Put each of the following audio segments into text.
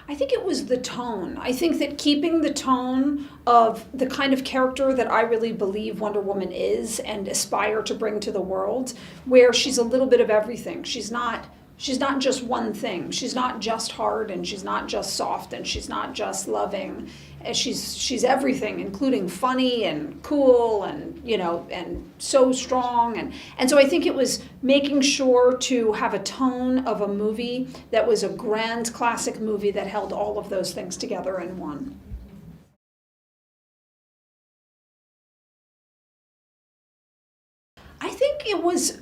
I think it was the tone. I think that keeping the tone of the kind of character that I really believe Wonder Woman is and aspire to bring to the world, where she's a little bit of everything. She's not just one thing. She's not just hard, and she's not just soft, and she's not just loving. She's everything, including funny and cool and, and so strong. And so I think it was making sure to have a tone of a movie that was a grand classic movie that held all of those things together in one. I think it was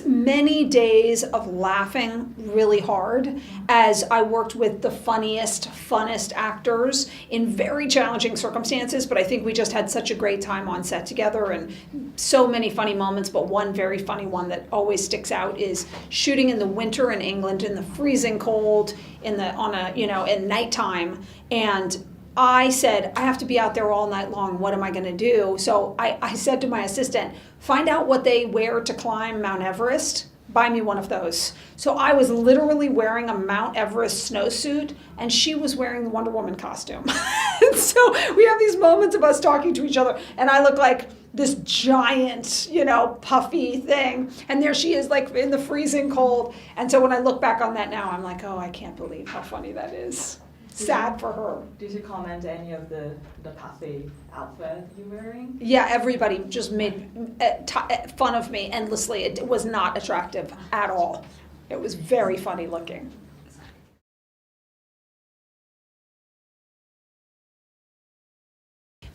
many days of laughing really hard as I worked with the funniest, funnest actors in very challenging circumstances, but I think we just had such a great time on set together and so many funny moments, but one very funny one that always sticks out is shooting in the winter in England in the freezing cold in nighttime, and I said, I have to be out there all night long. What am I going to do? So I said to my assistant, find out what they wear to climb Mount Everest. Buy me one of those. So I was literally wearing a Mount Everest snowsuit, and she was wearing the Wonder Woman costume. So we have these moments of us talking to each other, and I look like this giant, puffy thing. And there she is, like in the freezing cold. And so when I look back on that now, I'm like, oh, I can't believe how funny that is. Sad for her. Did you comment any of the puffy outfit you're wearing? Yeah, everybody just made fun of me endlessly. It was not attractive at all. It was very funny looking.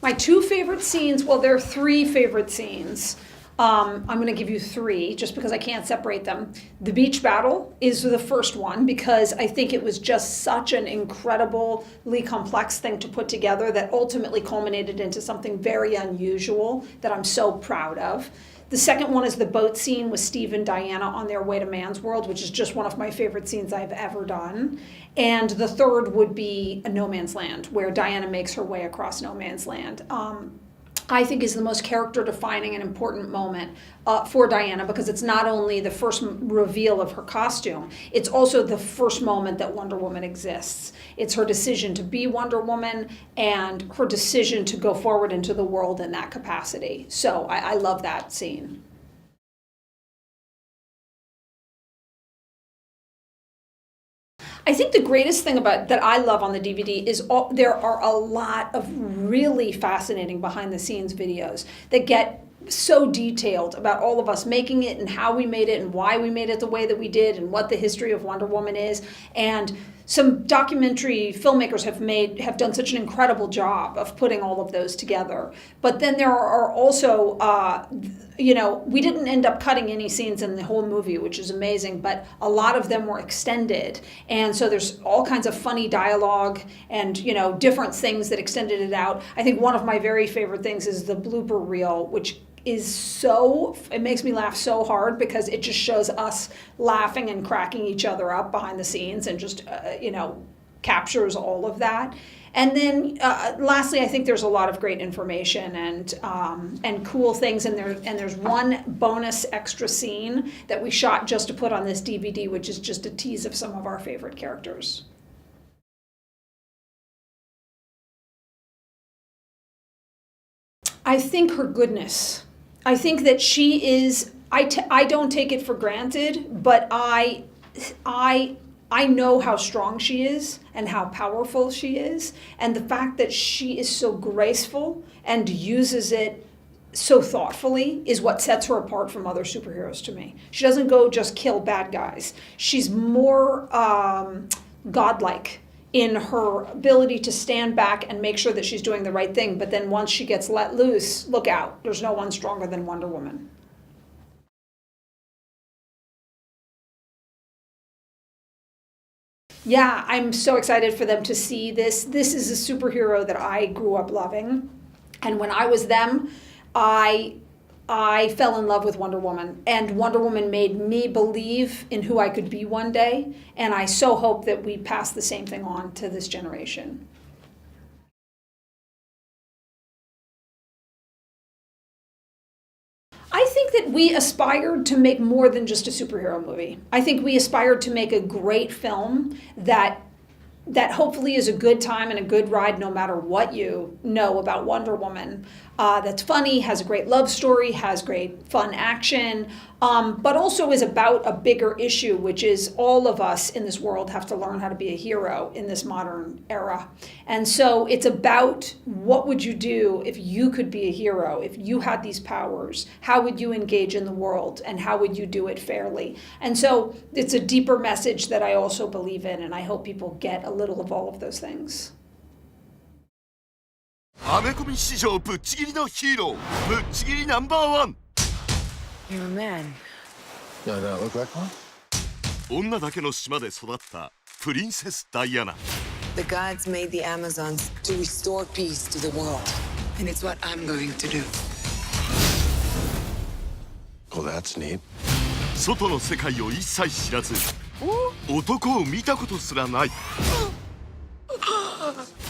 My two favorite scenes, well, there are three favorite scenes. I'm going to give you three just because I can't separate them. The beach battle is the first one because I think it was just such an incredibly complex thing to put together that ultimately culminated into something very unusual that I'm so proud of. The second one is the boat scene with Steve and Diana on their way to Man's World, which is just one of my favorite scenes I've ever done. And the third would be No Man's Land, where Diana makes her way across No Man's Land. I think is the most character-defining and important moment for Diana because it's not only the first reveal of her costume, it's also the first moment that Wonder Woman exists. It's her decision to be Wonder Woman and her decision to go forward into the world in that capacity. So I love that scene. I think the greatest thing about that I love on the DVD is there are a lot of really fascinating behind the scenes videos that get so detailed about all of us making it and how we made it and why we made it the way that we did and what the history of Wonder Woman is. And some documentary filmmakers have done such an incredible job of putting all of those together. But then there are also, we didn't end up cutting any scenes in the whole movie, which is amazing, but a lot of them were extended. And so there's all kinds of funny dialogue and, different things that extended it out. I think one of my very favorite things is the blooper reel, which it makes me laugh so hard because it just shows us laughing and cracking each other up behind the scenes and just, captures all of that. And then lastly, I think there's a lot of great information and cool things in there. And there's one bonus extra scene that we shot just to put on this DVD, which is just a tease of some of our favorite characters. I think her goodness. I think that she is, I don't take it for granted, but I know how strong she is and how powerful she is. And the fact that she is so graceful and uses it so thoughtfully is what sets her apart from other superheroes to me. She doesn't go just kill bad guys. She's more godlike in her ability to stand back and make sure that she's doing the right thing. But then once she gets let loose, look out. There's no one stronger than Wonder Woman. Yeah, I'm so excited for them to see this. This is a superhero that I grew up loving. And when I was them, I fell in love with Wonder Woman, and Wonder Woman made me believe in who I could be one day, and I so hope that we pass the same thing on to this generation. I think that we aspired to make more than just a superhero movie. I think we aspired to make a great film that that hopefully is a good time and a good ride no matter what you know about Wonder Woman. That's funny, has a great love story, has great fun action, but also is about a bigger issue, which is all of us in this world have to learn how to be a hero in this modern era. And so it's about what would you do if you could be a hero, if you had these powers, how would you engage in the world, and how would you do it fairly? And so it's a deeper message that I also believe in, and I hope people get a little of all of those things. アメコミ史上ぶっちぎりのヒーロー、ぶっちぎりナンバーワン。 You're a man. No, that look like one? 女だけの島で育ったプリンセスダイアナ。 The gods made the Amazons to restore peace to the world. And it's what I'm going to do. Well, that's neat. 外の世界を一切知らず、男を見たことすらない。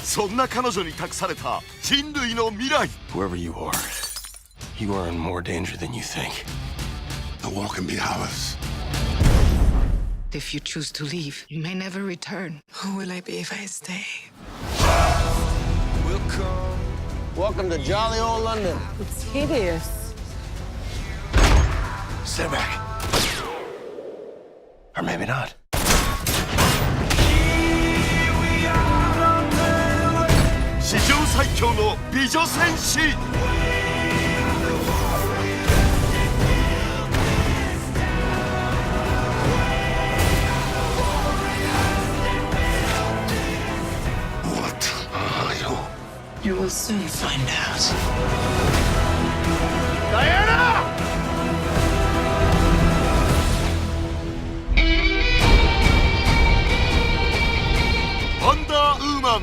そんな彼女に託された人類の未来。 Whoever you are in more danger than you think. The wall can be ours. If you choose to leave, you may never return. Who will I be if I stay? Welcome to jolly old London. It's hideous. Step back. Or maybe not. 史上最強の美女戦士。 What are you? You will soon find out. Diana! ワンダーウーマン。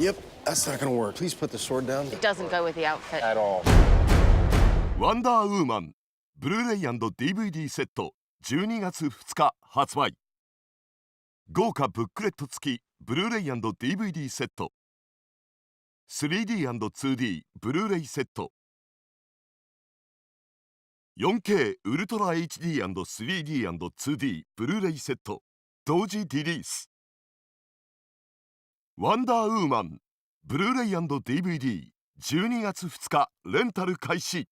Yep, that's not gonna work. Please put the sword down. It doesn't go with the outfit. At all. ワンダーウーマンブルーレイ&DVD セット12月2日発売。豪華ブックレット付きブルーレイ&DVD セット 3D&2D ブルーレイセット 4K ウルトラ HD&3D&2D ブルーレイセット同時リリース。ワンダーウーマンブルーレイ&DVD 12月2日レンタル開始。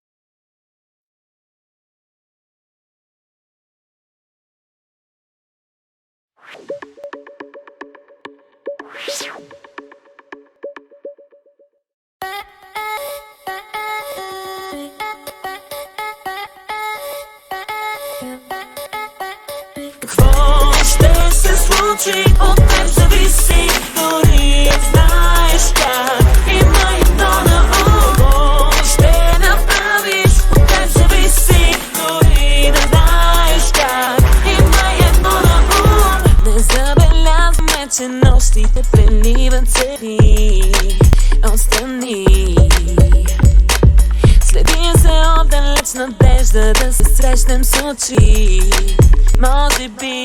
Внутри опять зависи, дори знаешь как, и моя дона что направишь, опять зависи, дори знаешь как, и моя дона не забелязваме, че нощите преливат цели отстрани. Следи се отдалеч надежда да се срещнем с очи, може би.